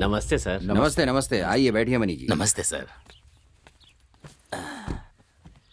नमस्ते सर। नमस्ते नमस्ते, आइए बैठिए मनी जी। नमस्ते सर।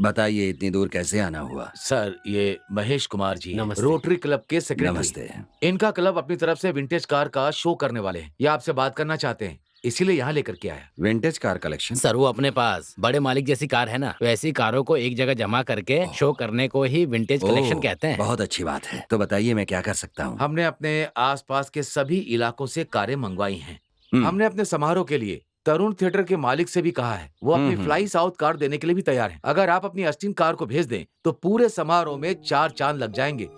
बताइए इतनी दूर कैसे आना हुआ? सर, ये महेश कुमार जी हैं, नमस्ते। रोटरी क्लब के सेक्रेटरी। नमस्ते। इनका क्लब अपनी तरफ से विंटेज कार का शो करने वाले हैं। ये आपसे बात करना चाहते हैं, इसीलिए यहाँ लेकर के आया। Vintage car collection? सर वो अपने पास बड़े मालिक जैसी कार है ना, वैसी कारों को एक जगह जमा करके शो करने को ही विंटेज कलेक्शन कहते हैं। बहुत अच्छी बात है। तो बताइए मैं क्या कर सकता हूँ? हमने अपने आसपास के सभी इलाकों से कारें मंगवाई हैं। हम्म। हमने अपने समारोह के लिए तरुण थिएटर के मालिक से भी कहा है, वो अपनी फ्लाई साउथ कार देने के लिए भी तैयार हैं। अगर आप अपनी अस्टीन कार को भेज दें तो पूरे समारोह में 4 चांद लग जाएंगे।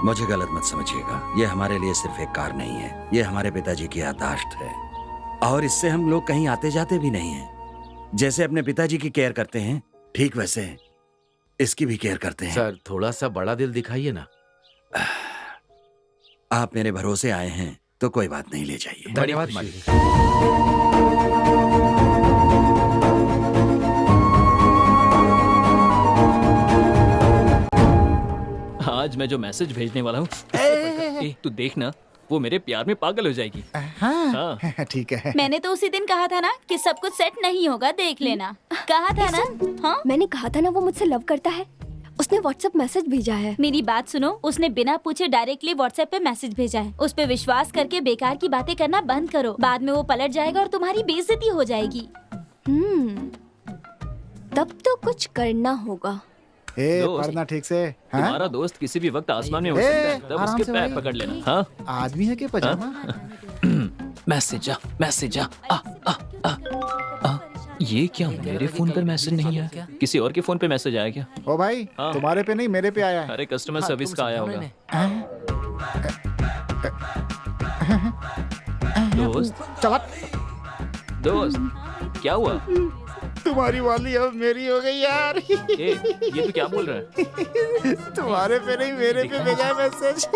मुझे गलत मत समझिएगा, ये हमारे लिए सिर्फ एक कार नहीं है, ये हमारे पिताजी की याददाश्त है और इससे हम लोग कहीं आते जाते भी नहीं हैं। जैसे अपने पिताजी की केयर करते हैं, ठीक वैसे इसकी भी केयर करते हैं। सर, थोड़ा सा बड़ा दिल दिखाइए ना। आप मेरे भरोसे आए हैं तो कोई बात नहीं, ले जाइए। धन्यवाद मालिक। आज मैं जो मैसेज भेजने वाला हूँ, तू देखना, वो मेरे प्यार में पागल हो जाएगी। हाँ ठीक है। मैंने तो उसी दिन कहा था ना कि सब कुछ सेट नहीं होगा, देख लेना। कहा था ना। हाँ, मैंने कहा था ना वो मुझसे लव करता है। उसने व्हाट्सएप मैसेज भेजा है। मेरी बात सुनो, उसने बिना पूछे डायरेक्टली व्हाट्सएप पे मैसेज भेजा है। उस पे विश्वास करके बेकार की बातें करना बंद करो, बाद में वो पलट जाएगा और तुम्हारी बेइज्जती हो जाएगी। तब तो कुछ करना होगा। दोस्त, पढ़ना ठीक से। हाँ? तुम्हारा दोस्त किसी भी वक्त आसमान में हो सकता है, तब आराम उसके से पैर भाई। पकड़ लेना। हाँ, आदमी है कि पजामा? मैसेज आ। ये क्या मेरे फोन पर मैसेज नहीं आया? किसी और के फोन पे मैसेज आया क्या? ओ भाई, हाँ। तुम्हारे पे नहीं मेरे पे आया है। अरे कस्टमर सर्विस का आया होगा। दोस्त, क्या हुआ? तुम्हारी वाली अब मेरी हो गई यार। ये तू क्या बोल रहा है? तुम्हारे पे नहीं मेरे पे भेजा है मैसेज।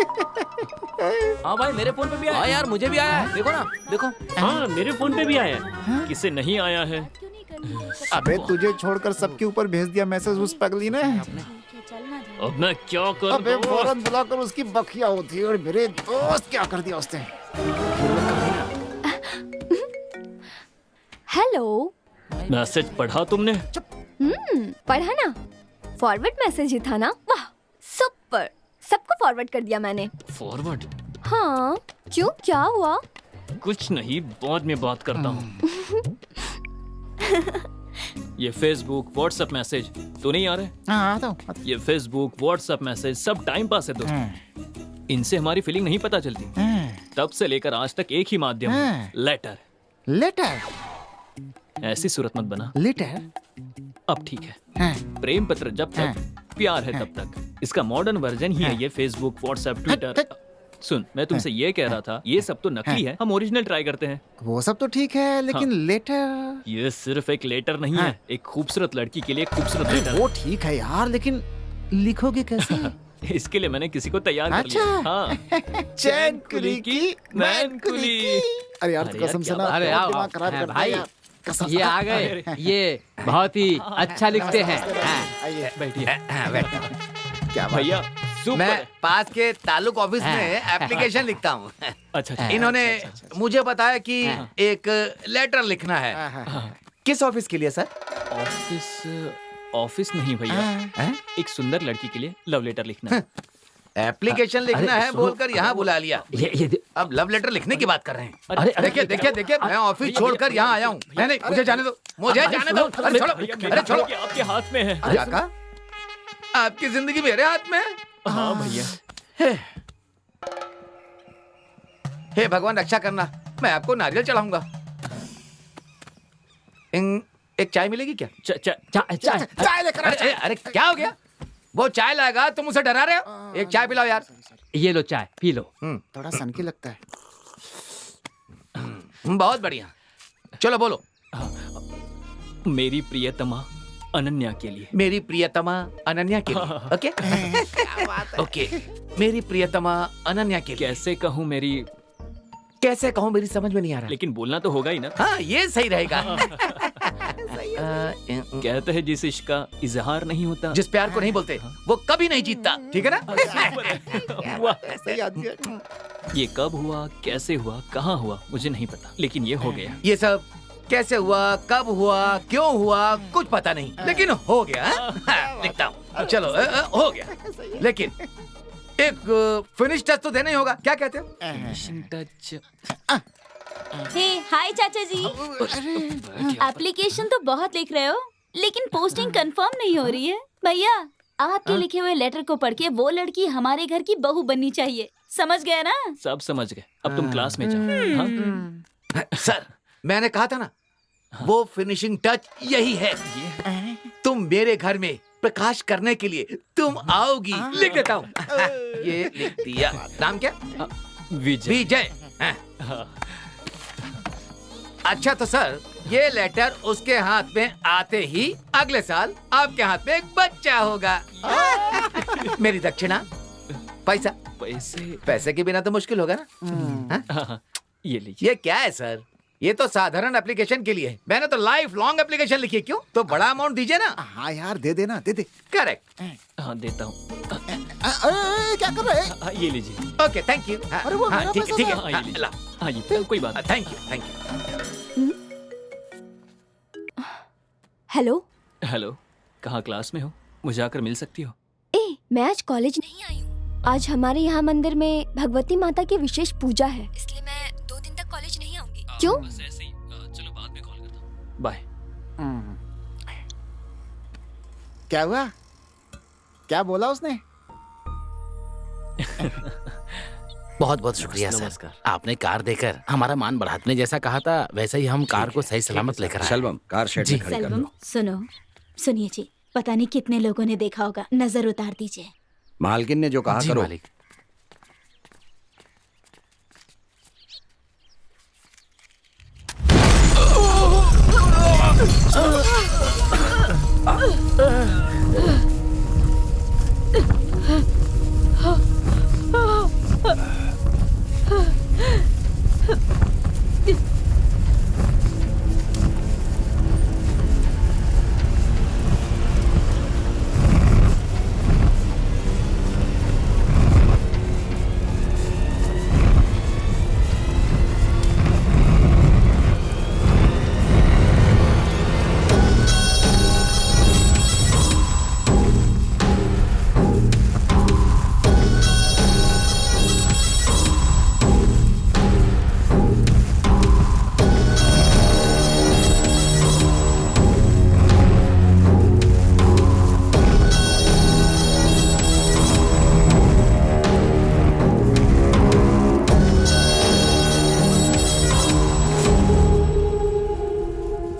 हाँ भाई, मेरे फोन पे भी आया। हाँ यार, मुझे भी आया है। देखो ना, देखो। हाँ मेरे फोन पे भी आया है। किसे नहीं आया है? अबे तुझे छोड़कर सबके ऊपर भेज दिया मैसेज उस पगली ने। अब मैं क्या करूं? अबे फौरन बुलाकर उसकी बखिया होती है। और मेरे दोस्त क्या कर दिया उसने। हेलो। मैसेज पढ़ा तुमने? पढ़ा ना, फॉरवर्ड मैसेज ही था ना। वाह सुपर, सबको फॉरवर्ड कर दिया मैंने। फॉरवर्ड? हाँ क्यों, क्या हुआ? कुछ नहीं, बाद में बात करता हूँ। ये फेसबुक व्हाट्सएप मैसेज तो नहीं आ रहे? हाँ तो ये फेसबुक व्हाट्सएप मैसेज सब टाइम पास है दोस्त। इनसे हमारी फीलिंग नहीं पता चलती। तब से लेकर आज तक एक ही माध्यम है, लेटर। लेटर? ऐसी सूरत मत बना। लेटर? अब ठीक है। प्रेम पत्र जब तक, प्यार है तब तक। इसका मॉडर्न वर्जन ही है ये फेसबुक व्हाट्सएप ट्विटर। सुन, मैं तुमसे ये कह रहा था, ये सब तो नकली है, हम ओरिजिनल ट्राई करते हैं। वो सब तो ठीक है, लेकिन लेटर? ये सिर्फ एक लेटर नहीं है, एक खूबसूरत लड़की के लिए एक खूबसूरत लेटर। वो ठीक है यार, लेकिन लिखोगे कैसे? इसके लिए मैंने किसी को तैयार कर अच्छा। लिया। हाँ। चैन कुली की मैन कुली। अरे यार कसम से ना, अरे बहुत आओ, दिमाग खराब करता है भाई यार। कसम ये आ गए, ये बहुत ही अच्छा लिखते हैं। आइए बैठिए। क्या बात भैया सुपर मैं है। पास के ताल्लुक ऑफिस में एप्लीकेशन लिखता हूँ। अच्छा। इन्होंने मुझे बताया कि एक लेटर लिखना है। किस ऑफिस के लिए सर? ऑफिस नहीं भैया, एक सुंदर लड़की के लिए लव लेटर लिखना है। एप्लीकेशन लिखना है बोलकर यहाँ बुला लिया। अब लव लेटर लिखने की बात कर रहे हैं। अरे देखिए देखिए देखिए, मैं ऑफिस छोड़कर यहाँ आया हूँ। नहीं मुझे जाने दो, मुझे जाने दो। अरे छोड़ो, अरे छोड़ो। आपके हाथ में है। क्या कहा? आपकी जिंदगी मेरे हाथ में है? हाँ भैया। हे भगवान रक्षा करना, मैं आपको नारियल चढ़ाऊंगा। एक चाय मिलेगी क्या? चाय लेकर अरे अरे क्या हो गया? वो चाय लाएगा, तुम उसे डरा रहे हो? एक चाय पिलाओ यार। ये लो चाय पी लो। थोड़ा सनकी लगता है। बहुत बढ़िया, चलो बोलो। मेरी प्रियतमा अनन्या के लिए। मेरी प्रियतमा अनन्या के लिए। ओके ओके, मेरी प्रियतमा अनन्या के लिए। कैसे कहूँ मेरी समझ में नहीं आ रहा। लेकिन बोलना तो होगा ही ना। हाँ ये सही रहेगा। सही कहते हैं जिस इश्क का इजहार नहीं होता। जिस प्यार को नहीं बोलते वो कभी नहीं जीतता, ठीक है ना? वाह, सही आदमी है। ये कब हुआ, कैसे हुआ, कहाँ हुआ, मुझे नहीं पता, लेकिन ये हो गया। ये सब कैसे हुआ, कब हुआ, क्यों हुआ, कुछ पता नहीं, लेकिन हो गया। लिखता हूँ, चलो हो गया। लेकिन एक फिनिश टच तो देना ही होगा, क्या कहते हो? Finishing touch. हे हाय चाचा जी। एप्लीकेशन तो बहुत लिख रहे हो, लेकिन पोस्टिंग कंफर्म नहीं हो रही है। भैया आपके लिखे हुए लेटर को पढ़ के वो लड़की हमारे घर की बहू बननी चाहिए, समझ गए ना? सब समझ गए, अब तुम क्लास में जाओ। हाँ? सर मैंने कहा था ना, वो फिनिशिंग टच यही है। तुम मेरे घर में प्रकाश करने के लिए तुम आओगी। लिख देता हूँ। ये लिख दिया। नाम क्या? विजय। विजय। हाँ। अच्छा तो सर ये लेटर उसके हाथ में आते ही अगले साल आपके हाथ में एक बच्चा होगा। मेरी दक्षिणा, पैसा। पैसे के बिना तो मुश्किल होगा ना? हाँ, ये लीजिए। ये क्या है सर? ये तो साधारण एप्लीकेशन के लिए है। मैंने तो लाइफ लॉन्ग एप्लीकेशन लिखी है। क्यों? तो बड़ा अमाउंट दीजिए ना। हाँ यार दे देना, दे दे। करेक्ट। हाँ देता हूँ। अरे क्या कर रहे हैं? हाँ, ये लीजिए। Okay thank you. अरे वो मेरा ठीक है पैसा ठीक है। था। हाँ, ये लीजिए। हाँ ये कोई बात नहीं। Thank you thank you. Hello. Hello, कहाँ क्लास में हो? मुझे आकर मिल सकती हो? ए, मैं आज कॉलेज नहीं आई हूँ। आज हमारे यहाँ मंदिर में भगवती माता की विशेष पूजा है, इसलिए मैं 2 दिन तक कॉलेज नहीं आऊंगी। क्यों? बस ऐसे ही। चलो बाद में कॉल करता हूँ। बाय। क्या हुआ? क्या बोला उसने? बहुत बहुत शुक्रिया सर, आपने कार देकर हमारा मान बढ़ा। आपने जैसा कहा था वैसे ही हम कार को सही सलामत लेकर आए। शलवम कार शेड में खड़ी कर सेल्वम लो। सुनो, सुनिए जी, पता नहीं कितने लोगों ने देखा होगा, नजर उतार दीजिए। मालकिन ने जो कहा जी करो। मालिक।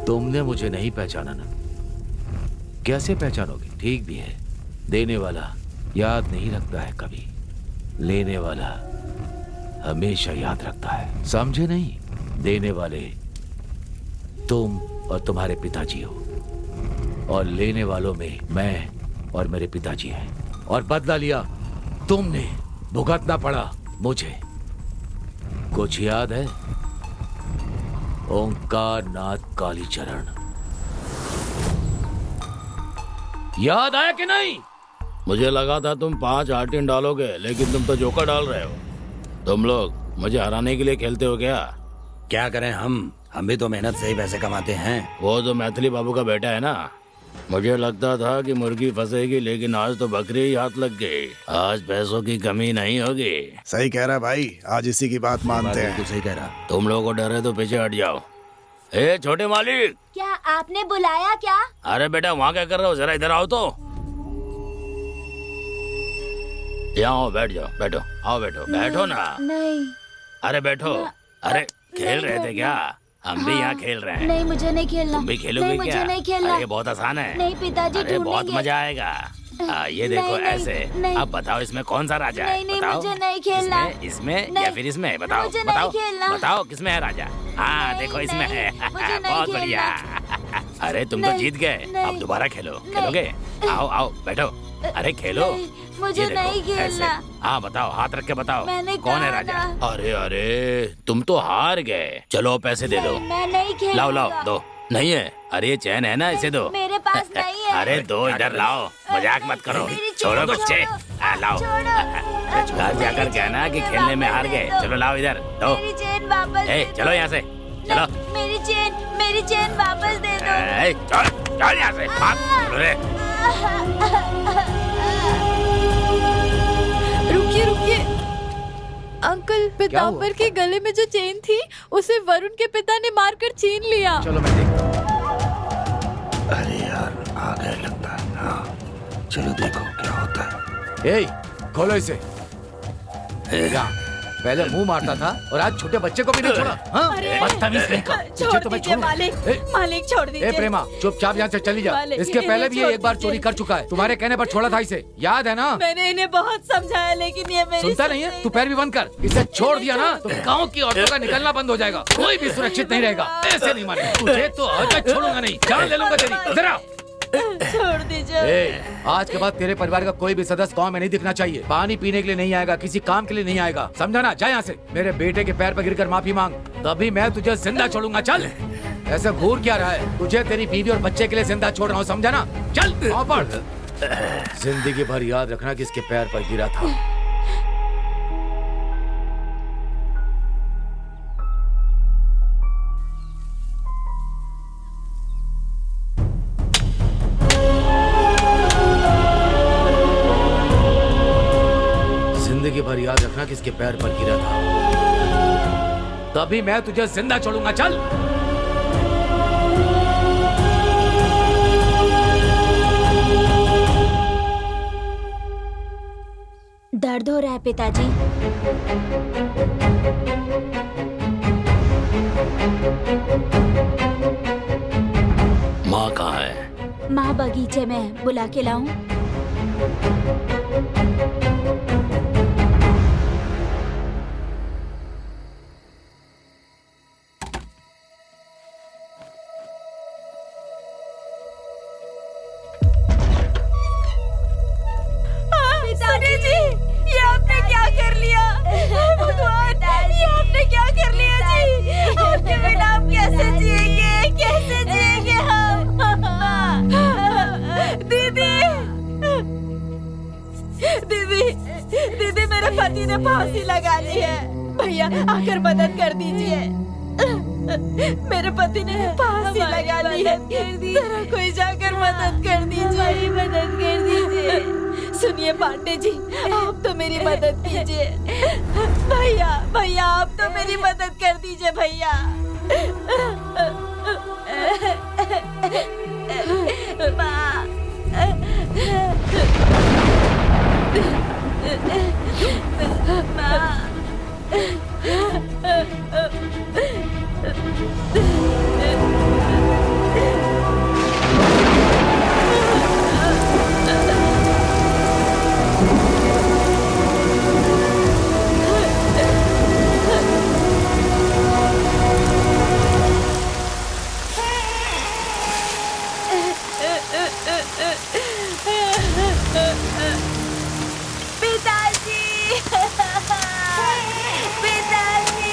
तुमने मुझे नहीं पहचाना ना? कैसे पहचानोगे? ठीक भी है, देने वाला याद नहीं रखता है कभी, लेने वाला हमेशा याद रखता है, समझे नहीं? देने वाले तुम और तुम्हारे पिताजी हो, और लेने वालों में मैं और मेरे पिताजी हैं। और बदला लिया तुमने, भुगतना पड़ा मुझे। कुछ याद है? ओंकार नाथ कालीचरण, याद आया कि नहीं? मुझे लगा था तुम 5 आर्टिन डालोगे, लेकिन तुम तो जोकर डाल रहे हो। तुम लोग मुझे हराने के लिए खेलते हो क्या? क्या करें हम भी तो मेहनत से ही पैसे कमाते हैं। वो तो मैथिली बाबू का बेटा है ना। मुझे लगता था कि मुर्गी फंसेगी, लेकिन आज तो बकरी ही हाथ लग गई। आज पैसों की कमी नहीं होगी। सही कह रहा है भाई, आज इसी की बात मानते हैं। बिल्कुल सही कह रहा। तुम लोगों को डर है तो पीछे हट जाओ। ए छोटे मालिक, क्या आपने बुलाया क्या? अरे बेटा वहाँ क्या कर रहे हो, जरा इधर आओ तो। यहाँ आओ, बैठ जाओ, बैठो, आओ बैठो, बैठो ना। नहीं अरे बैठो। अरे खेल रहे थे क्या? हम भी यहाँ खेल रहे हैं। नहीं, मुझे नहीं खेलना। तुम भी खेलोगे नहीं, क्या? मुझे नहीं खेलना। अरे बहुत आसान है। नहीं पिताजी, अरे बहुत ढूंढेंगे। मजा आएगा। ये देखो नहीं, नहीं, ऐसे। नहीं। अब बताओ इसमें कौन सा राजा है? नहीं, नहीं, बताओ। मुझे नहीं खेलना। इसमें या नहीं, फिर इसमें? बताओ मुझे नहीं बताओ खेलना। बताओ किसमें है राजा? हाँ नहीं, देखो इसमें नहीं, है। मुझे नहीं बहुत बढ़िया। अरे तुम तो नहीं, जीत गए। नहीं, अब दोबारा खेलो। खेलोगे? आओ आओ बैठो। अरे खेलो। नहीं, मुझे ये देखो, नहीं खेलना। ऐसे। हाँ बताओ, हाथ रख के बताओ। मैंने कौन है कहा राजा? ना। अरे अरे तुम तो हार गए। चलो पैसे दे दो। मैं नहीं खेलूंगा। लाओ लाओ दो। नहीं है? अरे ये चैन है ना, इसे दो। मेरे पास नहीं है। अरे दो, इधर लाओ, मजाक मत करो। मेरी चैन छोड़ो छोड़ो। बच्चे, लाओ। घर जाकर कहना कि खेलने में हार गए। चलो लाओ इधर दो। मेरी चेन वापस ए, दे चलो यहाँ से, दो। चलो। मेरी चेन वापस दे दो। ए, चल चल यहाँ से, भाग। चलो रे। रुकिए रुकिए अंकल, पीताम्बर के गले में जो चेन थी उसे वरुण के पिता ने मारकर छीन लिया। चलो मैं देखता हूँ। अरे यार, आ गए लगता है। हाँ, चलो देखो क्या होता है। ए, खोलो इसे। क्या? पहले मुंह मारता था और आज छोटे बच्चे को भी नहीं छोड़ा। हाँ? बदतमीज लड़का। तुझे तो मैं छोड़ूं। मालिक छोड़ ए प्रेमा, चुपचाप यहाँ से चली जा। मालिक, इसके पहले भी ये छोड़ एक बार दीजिए। चोरी कर चुका है। तुम्हारे कहने पर छोड़ा था इसे, याद है ना? मैंने इन्हें बहुत समझाया लेकिन ये मेरी सुनता नहीं है? तू पैर भी बंद कर। इसे छोड़ दिया ना तो गांव की औरतों का निकलना बंद हो जाएगा। कोई भी सुरक्षित नहीं रहेगा। ऐसे नहीं माने तुझे तो आज मैं छोड़ूंगा नहीं। जान ले लूंगा तेरी। जरा छोड़ दीजिए। आज के बाद तेरे परिवार का कोई भी सदस्य गांव में नहीं दिखना चाहिए। पानी पीने के लिए नहीं आएगा, किसी काम के लिए नहीं आएगा, समझा ना? जा यहाँ से। मेरे बेटे के पैर पर गिरकर माफी मांग, तभी मैं तुझे जिंदा छोड़ूंगा। चल। ऐसे घूर क्या रहा है? तुझे तेरी बीवी और बच्चे के लिए जिंदा छोड़ रहा हूँ, समझा ना? चल वहाँ पर। जिंदगी भर याद रखना कि इसके पैर पर गिरा था। जिंदगी भर याद रखना कि इसके पैर पर गिरा था, तभी मैं तुझे जिंदा छोड़ूंगा। चल। दर्द हो रहा है पिताजी? माँ कहाँ है? माँ बगीचे में है, बुला के लाऊं? सुनिए जी, ये आपने क्या कर लिया? भगवान, ये आपने क्या कर लिया जी? आपके बिना हम कैसे जिएंगे? कैसे जिएंगे हम? दीदी, दीदी, दीदी, मेरे पति ने फांसी लगा ली है। भैया आकर मदद कर दीजिए। मेरे पति ने फांसी लगा ली है। जरा कोई जाकर मदद कर दीजिए। मदद कर दीजिए। सुनिए पांडे जी, आप तो मेरी मदद कीजिए। भैया, भैया, आप तो मेरी मदद कर दीजिए भैया। पिताजी, पिताजी।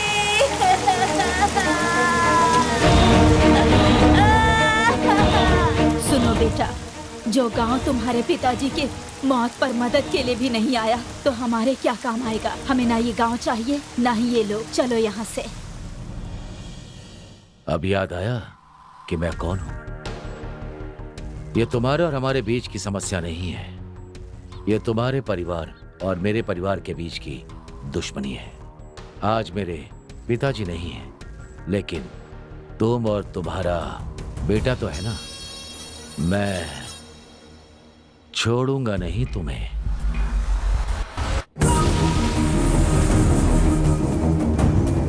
सुनो बेटा, जो गांव तुम्हारे पिताजी के मौत पर मदद के लिए भी नहीं आया तो हमारे क्या काम आएगा? हमें ना ये गांव चाहिए ना ही ये लोग। चलो यहाँ से। अब याद आया कि मैं कौन हूं। ये तुम्हारे और हमारे बीच की समस्या नहीं है, ये तुम्हारे परिवार और मेरे परिवार के बीच की दुश्मनी है। आज मेरे पिताजी नहीं है, लेकिन तुम और तुम्हारा बेटा तो है ना। मैं छोड़ूंगा नहीं तुम्हें।